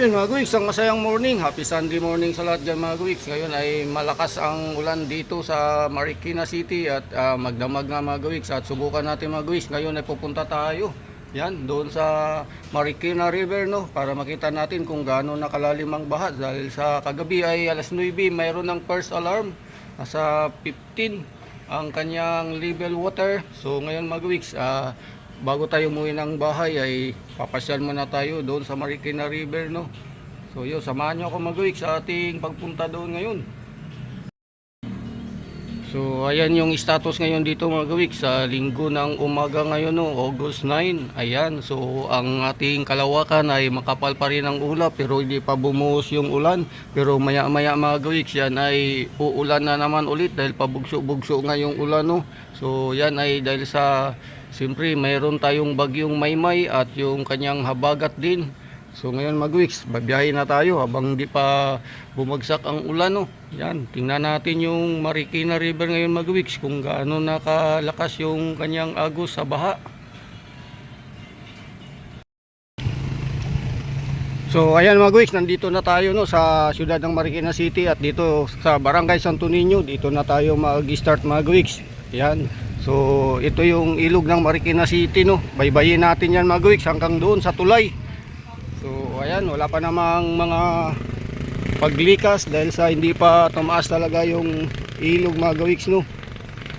Ayun mga guwiks, ang masayang morning. Happy Sunday morning sa lahat dyan mga guwiks. Ngayon ay malakas ang ulan dito sa Marikina City at magdamag nga mga guwiks. At subukan natin mga guwiks. Ngayon ay pupunta tayo doon sa Marikina River, no, para makita natin kung gaano nakalalim ang baha. Dahil sa kagabi ay alas 9, mayroon ng first alarm. Nasa 15 ang kanyang level water. So ngayon mga guwiks, bago tayo umuwi ng bahay ay papasyal muna tayo doon sa Marikina River, no. So yun, samahan nyo ako mag-week sa ating pagpunta doon ngayon. So ayan yung status ngayon dito mag-week sa linggo ng umaga ngayon, no, August 9. Ayan, so ang ating kalawakan ay makapal pa rin ang ulap pero hindi pa bumuhos yung ulan. Pero maya maya mag-week yan ay uulan na naman ulit dahil pabugso-bugso nga yung ulan, no. So yan ay dahil sa siyempre mayroon tayong bagyong Maymay at yung kanyang habagat din. So ngayon mag-weeks, babiyahe na tayo habang di pa bumagsak ang ulan, no. Yan, tingnan natin yung Marikina River ngayon mag-weeks kung gaano nakalakas yung kanyang agos sa baha. So ayan mag-weeks, nandito na tayo, no, sa siyudad ng Marikina City at dito sa Barangay Santo Niño. Dito na tayo mag-start mag-weeks. Yan. So ito yung ilog ng Marikina City, no. Baybayin natin yan mag-weeks hanggang doon sa tulay. So ayan, wala pa namang mga paglikas dahil sa hindi pa tumaas talaga yung ilog mag-weeks, no.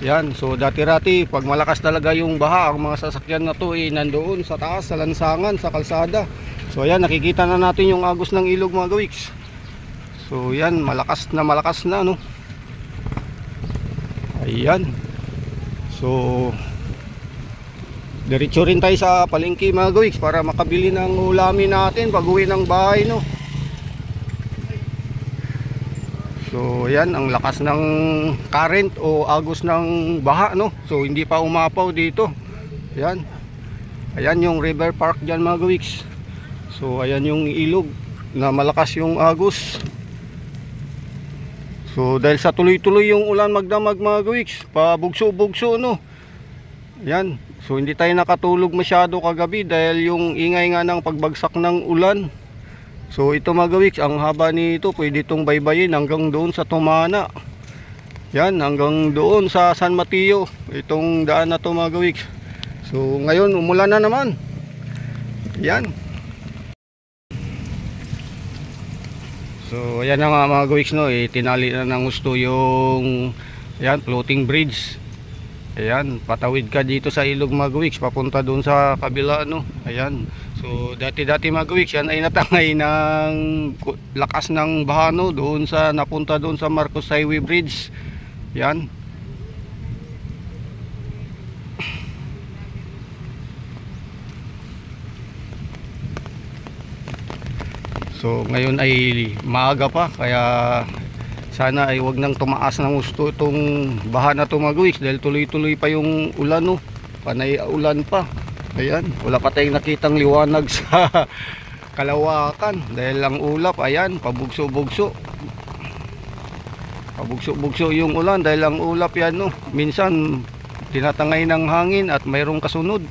Yan, so dati-rati pag malakas talaga yung baha, ang mga sasakyan na to ay nandoon sa taas, sa lansangan, sa kalsada. So ayan, nakikita na natin yung agos ng ilog mag-weeks. So yan, malakas na, no. Ayan. So diretso rin tayo sa palengke mga guwiks para makabili ng ulamin natin pag uwi ng bahay, no. So yan, ang lakas ng current o agos ng baha, no. So hindi pa umapaw dito. Yan. Ayan yung river park dyan mga guwiks. So ayan yung ilog na malakas yung agos. So dahil sa tuloy-tuloy yung ulan magdamag mga guwiks, pabugso-bugso, no. Yan. So hindi tayo nakatulog masyado kagabi dahil yung ingay nga ng pagbagsak ng ulan. So ito mga guwiks, ang haba nito pwede itong baybayin hanggang doon sa Tumana. Yan, hanggang doon sa San Mateo. Itong daan na to mga guwiks. So ngayon umulan na naman. Yan. So ayan na nga mga guwiks, no, tinali na ng gusto yung yan, floating bridge. Ayan, patawid ka dito sa ilog mga guwiks papunta doon sa kabila, no. Ayan. So dati-dati mga guwiks, yan ay natangay ng lakas ng baha, no, doon sa napunta doon sa Marcos Highway Bridge. Yan. So ngayon ay maaga pa kaya sana ay wag nang tumaas ng gusto itong baha na to mga guwiks dahil tuloy-tuloy pa yung ulan, no. Panay ulan pa. Ayan, wala pa tayong nakitang liwanag sa kalawakan dahil ang ulap, ayan, pabugso-bugso. Pabugso-bugso yung ulan dahil ang ulap yan, no. Minsan tinatangay ng hangin at mayroong kasunod.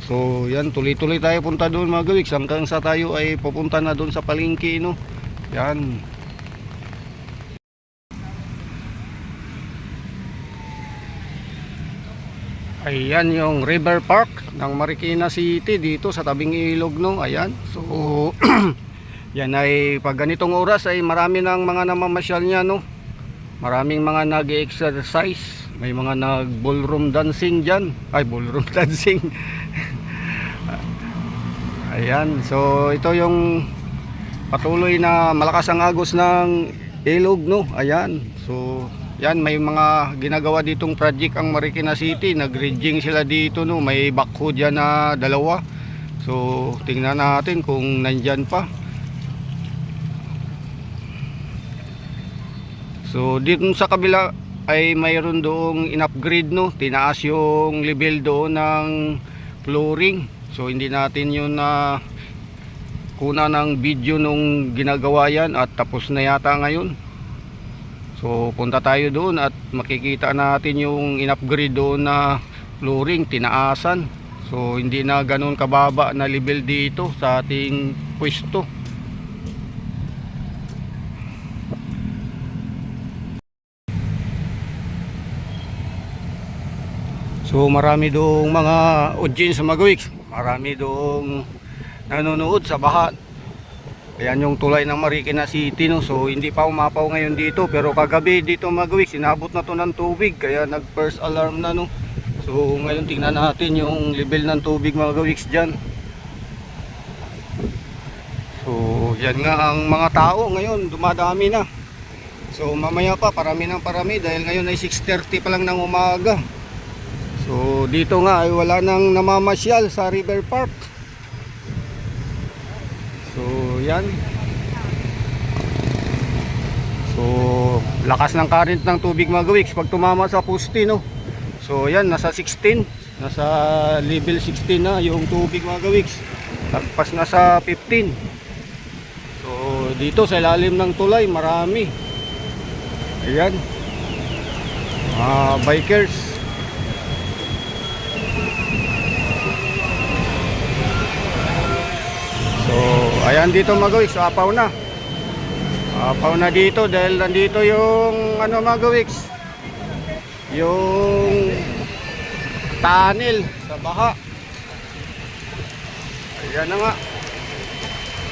So yan, tuloy-tuloy tayo punta doon mga guwiks hanggang sa tayo ay pupunta na doon sa palengke, no. Yan. Ayan yung river park ng Marikina City dito sa tabing ilog, no. Ayan. So yan ay pag ganitong oras ay marami ng mga namamasyal niya, no. Maraming mga nag-exercise, may mga nag-ballroom dancing diyan. Ay, ballroom dancing. Ayan, so ito yung patuloy na malakas ang agos ng ilog, no. Ayan, so yan, may mga ginagawa ditong project ang Marikina City. Nag-rigging sila dito, no. May backhoe dyan na dalawa. So tingnan natin kung nandyan pa. So dito sa kabila ay mayroon doong in-upgrade, no. Tinaas yung level doon ng flooring. So hindi natin yun na kuna ng video nung ginagawa yan at tapos na yata ngayon. So punta tayo doon at makikita natin yung in-upgrade doon na flooring, tinaasan. So hindi na ganun kababa na level dito sa ating pwesto. So marami doong mga audience sa Magawiks, marami doong nanonood sa baha. Ayan yung tulay ng Marikina City, no? So hindi pa umapaw ngayon dito, pero kagabi dito Magawiks, inabot na to ng tubig, kaya nag first alarm na, no? So ngayon tingnan natin yung level ng tubig Magawiks dyan. So yan nga ang mga tao ngayon, dumadami na. So mamaya pa parami ng parami dahil ngayon ay 6:30 pa lang ng umaga. So dito nga ay wala nang namamasyal sa River Park. So yan. So lakas ng current ng tubig Magawiks pag tumama sa poste, no. So yan, nasa 16, nasa level 16 na yung tubig Magawiks. Tapos nasa 15. So dito sa ilalim ng tulay marami. Ayan. Bikers. So ayan dito Magawiks, apaw na. Apaw na dito dahil nandito yung ano Magawiks, yung tunnel sa baha. Ayan na nga.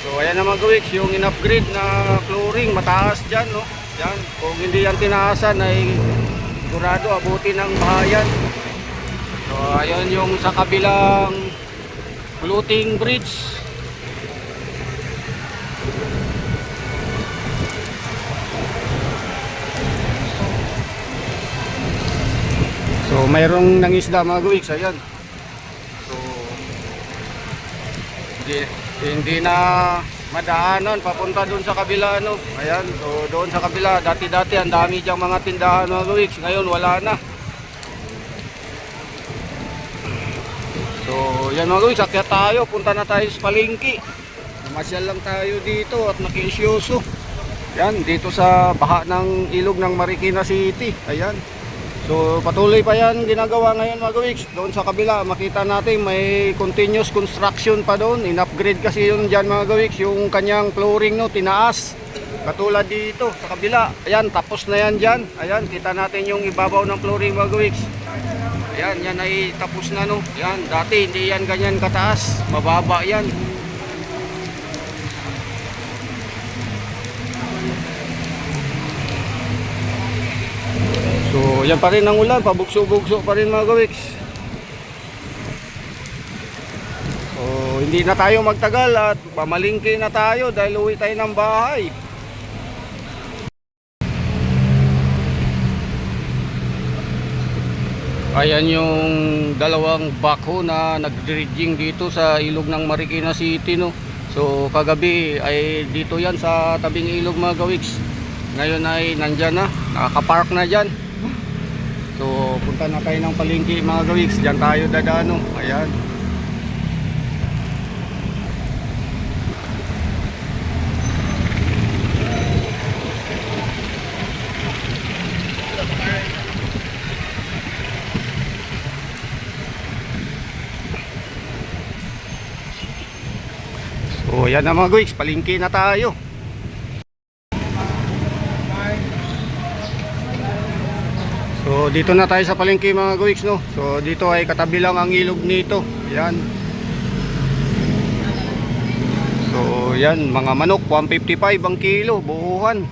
So ayan na Magawiks, yung in-upgrade na flooring, mataas dyan, no? Yan, kung hindi yan tinaasan ay sigurado abutin ng bahayan. So ayan yung sa kabilang floating bridge. So mayroong nangisda Magawiks, ayan. So hindi na madaanan papunta doon sa kabila, no. Ayan, so doon sa kabila dati-dati ang dami diyang mga tindahan Magawiks, ngayon wala na. So yan Magawiks, akyat tayo, punta na tayo sa palengke. Namasyal lang tayo dito at nakiisyoso. Yan, dito sa baha ng ilog ng Marikina City. Ayan. So patuloy pa yan ginagawa ngayon Magawiks. Doon sa kabila makita natin may continuous construction pa doon. In-upgrade kasi yun dyan Magawiks, yung kanyang flooring, no, tinaas. Katulad dito sa kabila. Ayan, tapos na yan dyan. Ayan, kita natin yung ibabaw ng flooring Magawiks. Ayan, yan ay tapos na, no. Ayan, dati hindi yan ganyan kataas. Mababa yan. So yan pa rin ang ulan, pabugso-bugso pa rin Magawiks. So hindi na tayo magtagal at pamalingki na tayo dahil uwi tayo ng bahay. Ayan yung dalawang backhoe na nag-dredging dito sa ilog ng Marikina City, no. So kagabi ay dito yan sa tabing ilog Magawiks. Ngayon ay nandyan na, nakaka-park na dyan. So punta na tayo ng palengke Magawiks, dyan tayo dadano. Ayan. So yan na Magawiks, palengke na tayo. So dito na tayo sa palengke Magawiks, no. So dito ay katabi lang ang ilog nito. Yan. So yan, mga manok 155 ang kilo, buuhan.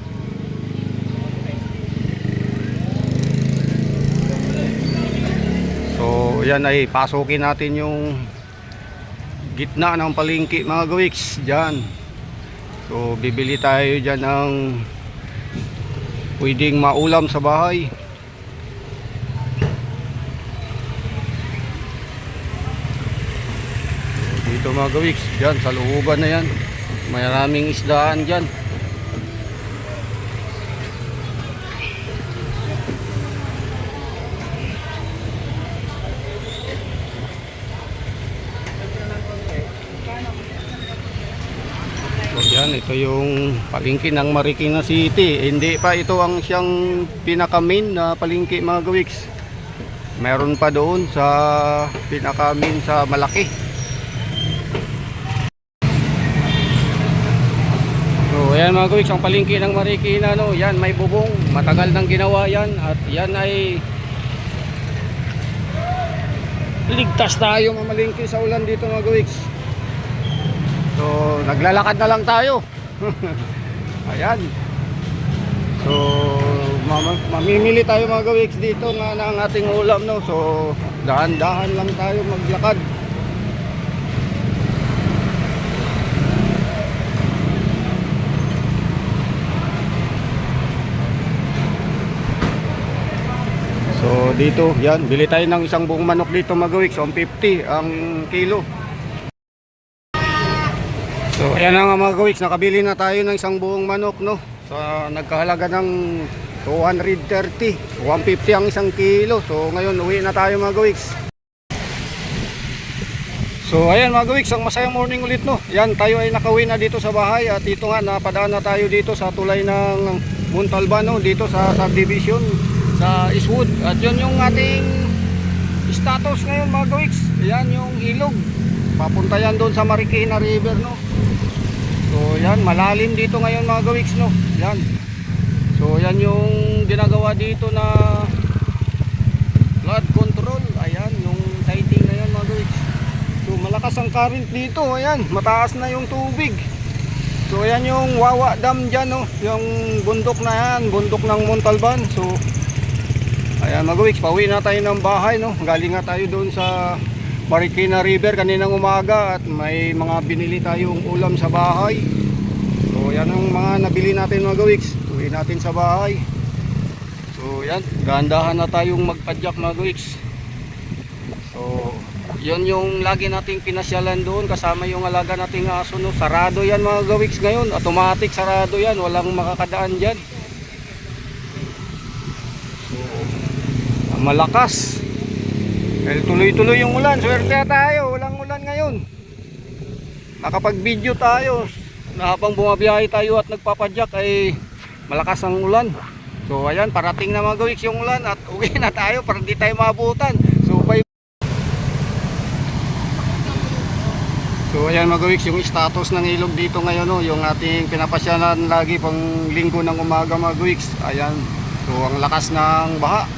So yan ay pasukin natin yung gitna ng palengke Magawiks diyan. So bibili tayo diyan ng pwedeng maulam sa bahay. Dito Magawiks, dyan sa looban na yan, maraming isdaan dyan. So yan, ito yung palengke ng Marikina City. Hindi pa ito ang siyang pinaka main na palengke Magawiks. Meron pa doon sa pinakamin sa malaki. So ayan mga kawiks, ang palengke ng Marikina, no, yan may bubong, matagal nang ginawa yan, at yan ay ligtas tayo mamalengke sa ulan dito mga kawiks. So naglalakad na lang tayo. Ayan. So mamimili tayo mga kawiks dito nga ng ating ulam, no. So dahan-dahan lang tayo maglakad. So dito, yan, bili tayo ng isang buong manok dito mga kawiks, 150 ang kilo. So ayan na nga mga kawiks, nakabili na tayo ng isang buong manok, no. So nagkahalaga ng 230, 150 ang isang kilo. So ngayon uwi na tayo mga kawiks. So ayan mga kawiks, ang masayang morning ulit, no. Yan, tayo ay nakauwi na dito sa bahay, at dito nga napadaan na tayo dito sa tulay ng Montalban, no, dito sa subdivision sa Eastwood. At yun yung ating status ngayon mga kawiks. Yan yung ilog, papunta yan doon sa Marikina River, no. So yan, malalim dito ngayon mga kawiks, no. Yan. So yan yung ginagawa dito na flood control. Ayan yung sighting na yan mga kawiks. So malakas ang current dito. Ayan, mataas na yung tubig. So ayan yung Wawa Dam dyan, no. Yung bundok na yan, bundok ng Montalban. So ayan mga kawiks, pauwi na tayo ng bahay, no. Galing nga tayo doon sa Marikina River kaninang umaga, at may mga binili tayong ulam sa bahay. So yan ang mga nabili natin mga kawiks. Uwi natin sa bahay. So yan, dahan-dahan na tayong magpadyak mga kawiks. So yun yung lagi nating pinasyalan doon, kasama yung alaga nating aso, no. Sarado yan mga kawiks ngayon, automatic sarado yan, walang makakadaan dyan. Malakas, dahil tuloy-tuloy yung ulan. Swerte tayo, walang ulan ngayon. Nakapag video tayo na habang bumabiyahe tayo at nagpapadyak ay malakas ang ulan. So ayan, parating na mga kawiks yung ulan, at uwi na tayo para hindi tayo maabutan. So bye. So ayan mga kawiks, yung status ng ilog dito ngayon, no, yung ating pinapasyalan lagi pang linggo ng umaga mga kawiks. Ayan, so ang lakas ng baha.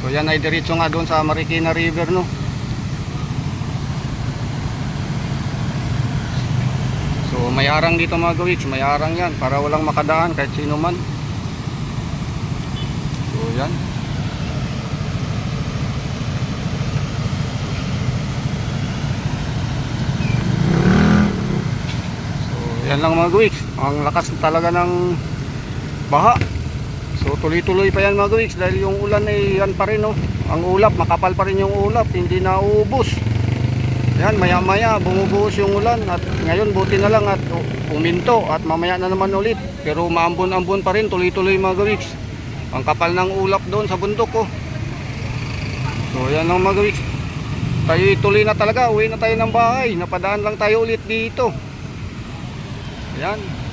So yan ay diretso nga doon sa Marikina River, no. So may arang dito mga kawiks, may arang yan para walang makadaan kahit sino man. So yan. So yan lang mga kawiks, ang lakas talaga ng baha. So tuloy-tuloy pa yan mga kawiks, dahil yung ulan ay yan pa rin, no. Ang ulap, makapal pa rin yung ulap, hindi na uubos. Yan, maya-maya bumubuhos yung ulan, at ngayon buti na lang at uminto, at mamaya na naman ulit. Pero maambon-ambon pa rin, tuloy-tuloy mga kawiks. Ang kapal ng ulap doon sa bundok, oh. So yan lang mga kawiks. Tayo tuloy na talaga, uwi na tayo ng bahay. Napadaan lang tayo ulit dito. Yan.